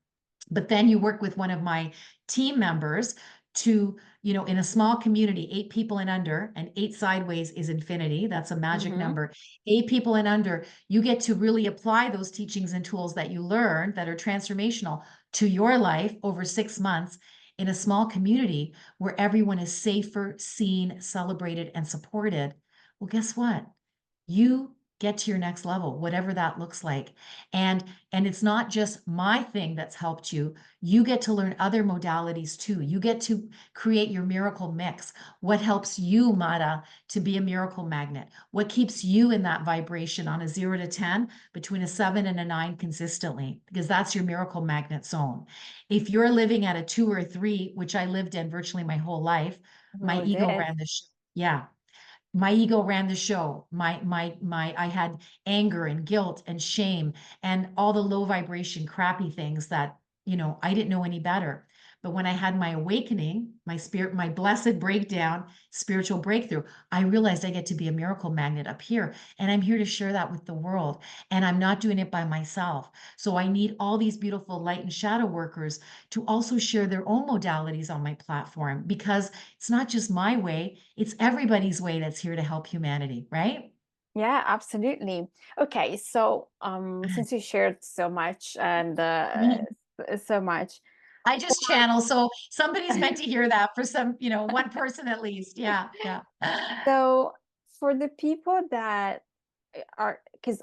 But then you work with one of my team members to, in a small community, 8 people and under, and 8 sideways is infinity. That's a magic Mm-hmm. number. 8 people and under, you get to really apply those teachings and tools that you learn that are transformational to your life over 6 months in a small community where everyone is safer, seen, celebrated, and supported. Well, guess what? You get to your next level, whatever that looks like. And it's not just my thing that's helped you. You get to learn other modalities too. You get to create your miracle mix. What helps you, Mata, to be a miracle magnet? What keeps you in that vibration on a 0 to 10, between a 7 and a 9 consistently? Because that's your miracle magnet zone. If you're living at a 2 or 3, which I lived in virtually my whole life, We my all ego did. ran the show. Yeah, my ego ran the show. I had anger and guilt and shame and all the low vibration crappy things that, I didn't know any better. But when I had my awakening, my blessed breakdown, spiritual breakthrough, I realized I get to be a miracle magnet up here, and I'm here to share that with the world. And I'm not doing it by myself. So I need all these beautiful light and shadow workers to also share their own modalities on my platform, because it's not just my way, it's everybody's way that's here to help humanity, right? Yeah, absolutely. Okay, so since you shared so much and so much, I just channel, so somebody's meant to hear that for some, one person at least. Yeah, yeah. so for the people that are, because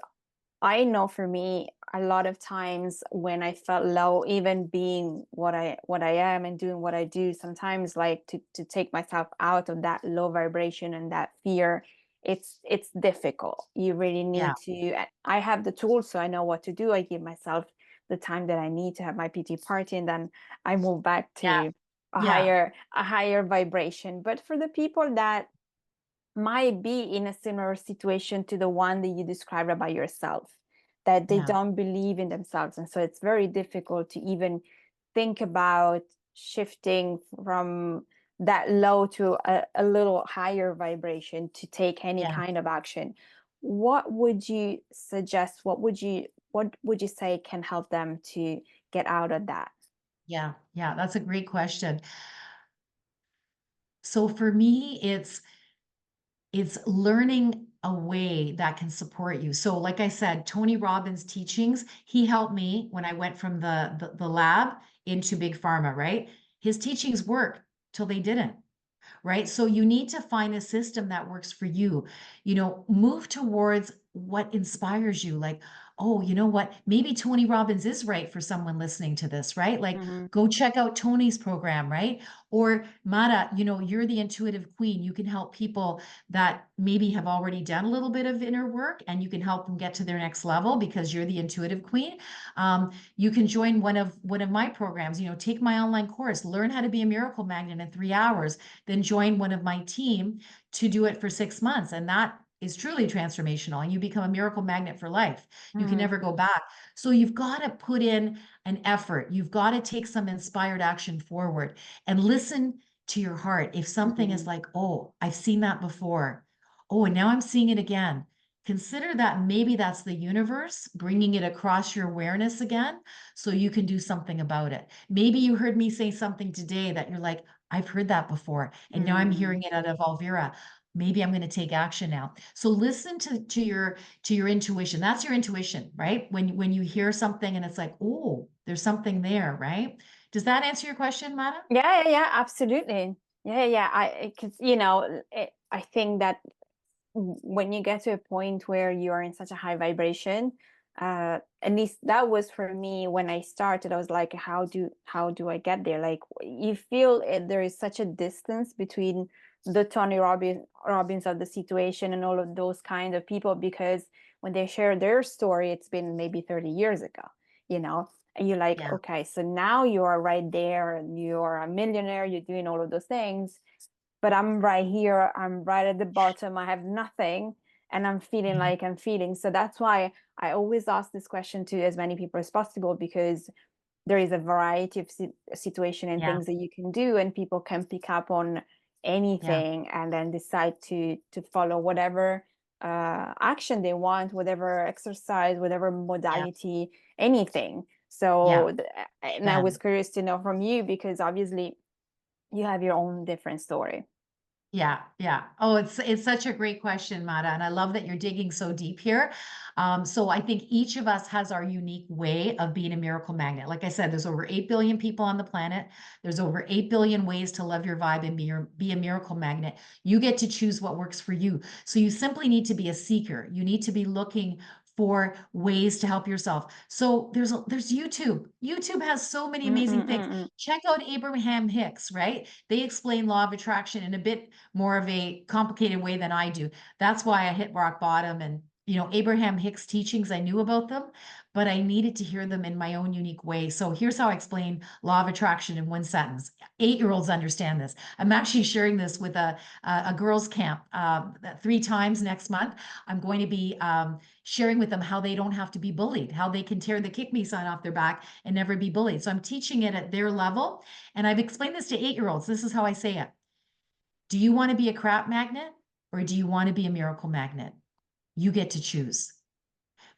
I know for me, a lot of times when I felt low, even being what I am and doing what I do, sometimes like to take myself out of that low vibration and that fear, it's difficult. You really Yeah. need to. I have the tools, so I know what to do. I give myself the time that I need to have my PT party, and then I move back Yeah. to Yeah. a higher vibration. But for the people that might be in a similar situation to the one that you described about yourself, that they Yeah. don't believe in themselves, and so it's very difficult to even think about shifting from that low to a little higher vibration to take any Yeah. kind of action. What would you suggest? What would you say can help them to get out of that? Yeah. Yeah. That's a great question. So for me, it's learning a way that can support you. So like I said, Tony Robbins' teachings, he helped me when I went from the lab into Big Pharma, right? His teachings work till they didn't. Right? So you need to find a system that works for you. Move towards what inspires you. Like, oh, you know what? Maybe Tony Robbins is right for someone listening to this, right? Like, Mm-hmm. go check out Tony's program, right? Or Mara, you're the intuitive queen. You can help people that maybe have already done a little bit of inner work, and you can help them get to their next level because you're the intuitive queen. You can join one of my programs, take my online course, learn how to be a miracle magnet in 3 hours, then join one of my team to do it for 6 months. And that is truly transformational. And you become a miracle magnet for life. You can Mm-hmm. never go back. So you've got to put in an effort. You've got to take some inspired action forward and listen to your heart. If something Mm-hmm. is like, oh, I've seen that before. Oh, and now I'm seeing it again. Consider that maybe that's the universe bringing it across your awareness again so you can do something about it. Maybe you heard me say something today that you're like, I've heard that before, and now I'm Mm-hmm. hearing it out of Elvira. Maybe I'm going to take action now. So listen to your intuition. That's your intuition, right? When you hear something and it's like, oh, there's something there, right? Does that answer your question, Mata? Yeah, yeah, yeah, absolutely. Yeah, yeah. Because I think that when you get to a point where you are in such a high vibration, at least that was for me when I started. I was like, how do I get there? Like, you feel there is such a distance between the Robbins of the situation and all of those kind of people, because when they share their story, it's been maybe 30 years ago, you know. And you're like, Yeah, okay, so now you are right there, and you're a millionaire, you're doing all of those things, but I'm right here, I'm right at the bottom, I have nothing, and I'm feeling yeah, like I'm feeling. So that's why I always ask this question to as many people as possible, because there is a variety of situation and yeah, things that you can do, and people can pick up on yeah, anything and then decide to follow whatever action they want, whatever exercise, whatever yeah, modality, anything. yeah. So and I was Man. curious to know from you, because obviously you have your own different story. Yeah, yeah. Oh, it's such a great question, Mata, and I love that you're digging so deep here. So I think each of us has our unique way of being a miracle magnet. Like I said, there's over 8 billion people on the planet. There's over 8 billion ways to love your vibe and be a miracle magnet. You get to choose what works for you. So you simply need to be a seeker. You need to be looking for ways to help yourself. So there's YouTube. YouTube has so many amazing things. Mm-mm-mm-mm. Check out Abraham Hicks, right? They explain law of attraction in a bit more of a complicated way than I do. That's why I hit rock bottom. And Abraham Hicks teachings, I knew about them, but I needed to hear them in my own unique way. So here's how I explain law of attraction in one sentence. 8-year-olds understand this. I'm actually sharing this with a girls camp 3 times next month. I'm going to be sharing with them how they don't have to be bullied, how they can tear the kick me sign off their back and never be bullied. So I'm teaching it at their level. And I've explained this to 8-year-olds. This is how I say it. Do you want to be a crap magnet, or do you want to be a miracle magnet? You get to choose,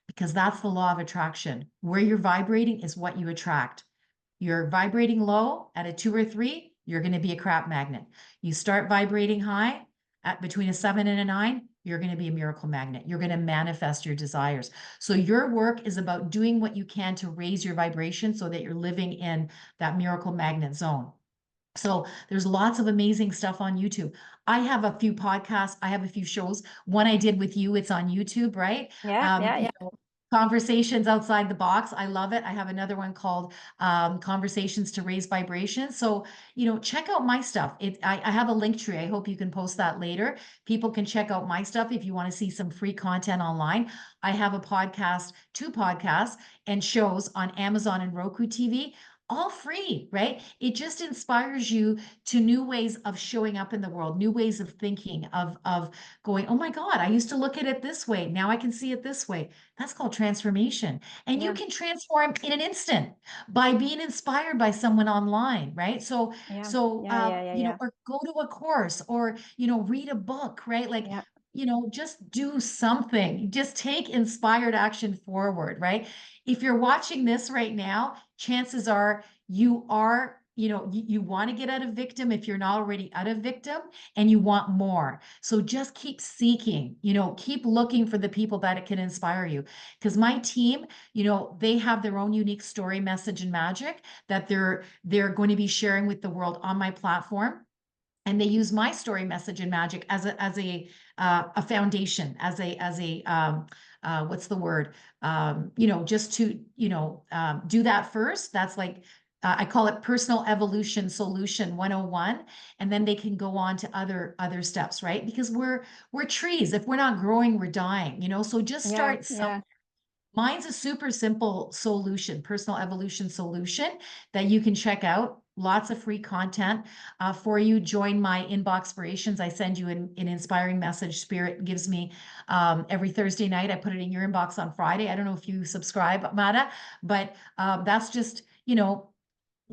because that's the law of attraction. Where you're vibrating is what you attract. You're vibrating low at a 2 or 3, you're going to be a crap magnet. You start vibrating high at between a 7 and a 9, you're going to be a miracle magnet. You're going to manifest your desires. So your work is about doing what you can to raise your vibration so that you're living in that miracle magnet zone. So there's lots of amazing stuff on YouTube. I have a few podcasts. I have a few shows. One I did with you, it's on YouTube, right? Yeah, Um, yeah, you yeah. know, Conversations outside the box. I love it. I have another one called Conversations to Raise Vibration. So, check out my stuff. I have a link tree. I hope you can post that later. People can check out my stuff if you want to see some free content online. I have a podcast, 2 podcasts and shows on Amazon and Roku TV, all free, right? It just inspires you to new ways of showing up in the world, new ways of thinking, of going, oh my God, I used to look at it this way. Now I can see it this way. That's called transformation. And you Yeah, can transform in an instant by being inspired by someone online, right? So, yeah, so, yeah, yeah, yeah, yeah, or go to a course or, read a book, right? Like, yeah, just do something. Just take inspired action forward, right? If you're watching this right now, chances are you are, you want to get out of victim if you're not already out of victim and you want more. So just keep seeking, keep looking for the people that it can inspire you. Because my team, they have their own unique story, message, and magic that they're going to be sharing with the world on my platform. And they use my story, message, and magic as a foundation, as a what's the word? Just to do that first. That's like I call it personal evolution solution 101, and then they can go on to other steps, right? Because we're trees. If we're not growing, we're dying. So just yeah, start some. yeah. Mine's a super simple solution, personal evolution solution that you can check out. Lots of free content for you. Join my inbox inspirations. I send you an inspiring message. Spirit gives me every Thursday night. I put it in your inbox on Friday. I don't know if you subscribe, Mata, but that's just,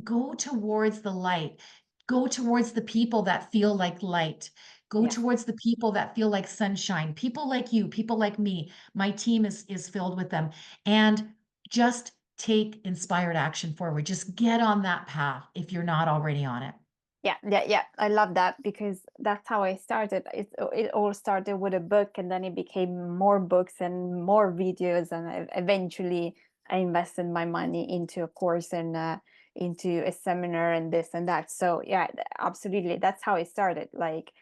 go towards the light. Go towards the people that feel like light. Go Yes. towards the people that feel like sunshine. People like you, people like me. My team is filled with them. And just take inspired action forward. Just get on that path if you're not already on it. Yeah, yeah, yeah. I love that because that's how I started. It all started with a book, and then it became more books and more videos, and eventually I invested my money into a course and into a seminar and this and that. So yeah, absolutely. That's how it started. Like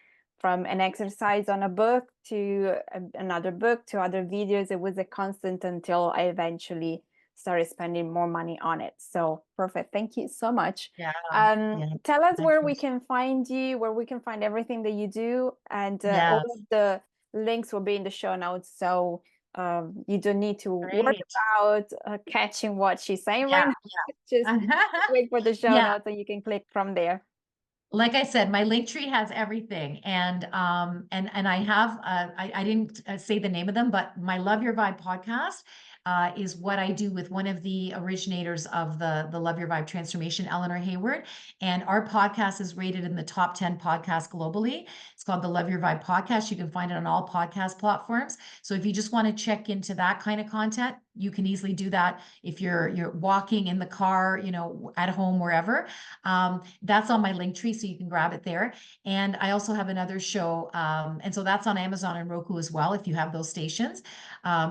from an exercise on a book to another book to other videos. It was a constant until I eventually started spending more money on it. So perfect. Thank you so much. Yeah. Yeah. Tell us My where we pleasure. can find you, where we can find everything that you do, and all of Yes. the links will be in the show notes. So you don't need to worry Great. about catching what she's saying right Yeah. now. Just wait for the show Yeah. notes and you can click from there. Like I said, my link tree has everything, and I have I didn't say the name of them, but my Love Your Vibe podcast is what I do with one of the originators of the Love Your Vibe transformation, Eleanor Hayward, and our podcast is rated in the top 10 podcasts globally. It's called the Love Your Vibe podcast. You can find it on all podcast platforms. So if you just want to check into that kind of content, you can easily do that if you're walking in the car, at home, wherever. That's on my link tree, so you can grab it there. And I also have another show, and so that's on Amazon and Roku as well, if you have those stations.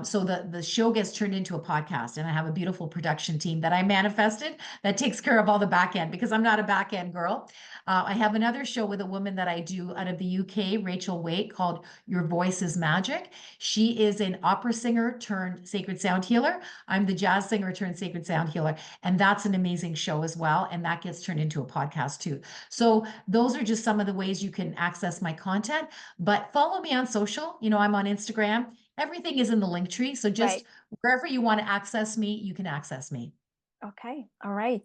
So the show gets turned into a podcast, and I have a beautiful production team that I manifested that takes care of all the back end because I'm not a back end girl. I have another show with a woman that I do out of the UK, Rachel Waite, called Your Voice is Magic. She is an opera singer turned sacred sound healer. I'm the jazz singer turned sacred sound healer. And that's an amazing show as well. And that gets turned into a podcast too. So those are just some of the ways you can access my content. But follow me on social. I'm on Instagram. Everything is in the link tree. So just Right. wherever you want to access me, you can access me. Okay. All right.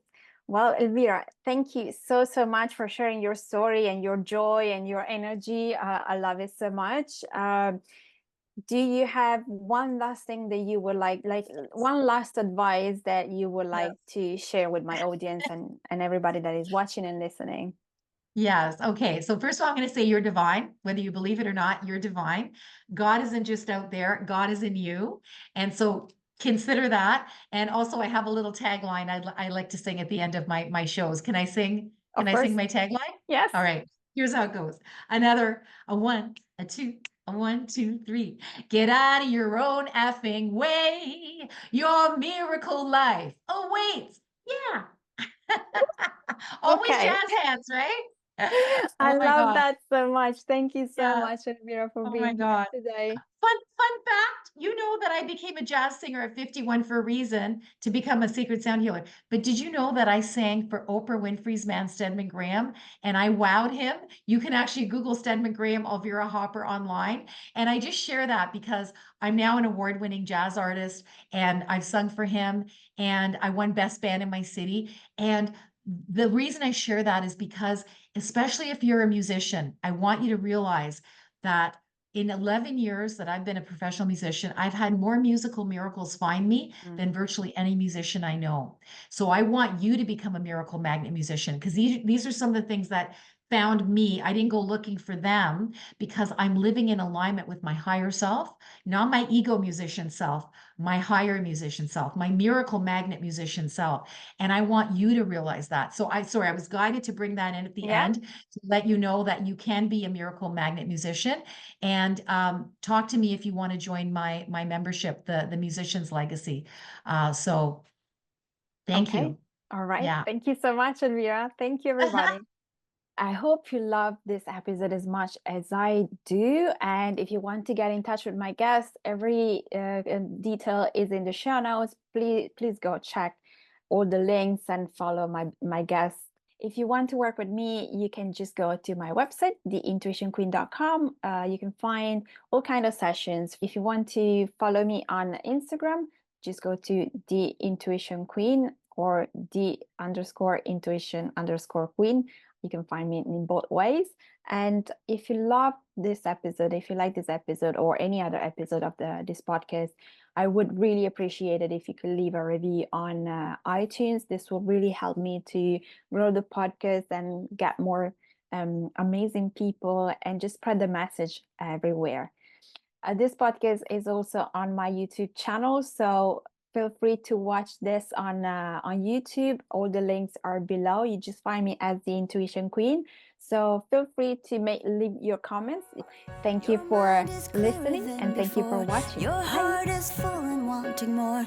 Well, Elvira, thank you so, so much for sharing your story and your joy and your energy. I love it so much. Do you have one last thing that you would like one last advice that you would Yeah. like to share with my audience and everybody that is watching and listening? Yes. Okay. So first of all, I'm going to say you're divine, whether you believe it or not, you're divine. God isn't just out there. God is in you. And so consider that. And also I have a little tagline I like to sing at the end of my shows. Can I sing? Can Of I sing course. my tagline? Yes. All right. Here's how it goes. A one, a two, a 1, 2, 3. Get out of your own effing way. Your miracle life awaits. Yeah. Always Okay. jazz hands, right? I Oh my love God. that so much. Thank you so Yeah. much, Elvira, for Oh my being here God. today. Fun fact. you know that I became a jazz singer at 51 for a reason, to become a secret sound healer. But did you know that I sang for Oprah Winfrey's man, Stedman Graham, and I wowed him? You can actually Google Stedman Graham, Elvira Hopper online. And I just share that because I'm now an award-winning jazz artist and I've sung for him and I won Best Band in my city. And the reason I share that is because, especially if you're a musician, I want you to realize that in 11 years that I've been a professional musician, I've had more musical miracles find me than Mhm. virtually any musician I know. So I want you to become a miracle magnet musician because these are some of the things that found me. I didn't go looking for them because I'm living in alignment with my higher self, not my ego musician self, my higher musician self, my miracle magnet musician self. And I want you to realize that. So I was guided to bring that in at the Yeah. end to let you know that you can be a miracle magnet musician. And talk to me if you want to join my membership, the Musician's Legacy. So thank Okay. you. All right. Yeah. Thank you so much, Elvira. Thank you, everybody. I hope you love this episode as much as I do. And if you want to get in touch with my guests, every detail is in the show notes. Please go check all the links and follow my guests. If you want to work with me, you can just go to my website, theintuitionqueen.com. You can find all kind of sessions. If you want to follow me on Instagram, just go to the intuition queen or the_intuition_queen. You can find me in both ways. And if you love this episode, if you like this episode or any other episode of this podcast, I would really appreciate it if you could leave a review on iTunes. This will really help me to grow the podcast and get more amazing people and just spread the message everywhere. This podcast is also on my YouTube channel, so feel free to watch this on YouTube. All the links are below. You just find me as the Intuition Queen. So feel free to leave your comments. Thank you Your for mind is clearer listening than and thank you for before. watching. Your Bye. heart is full and wanting more.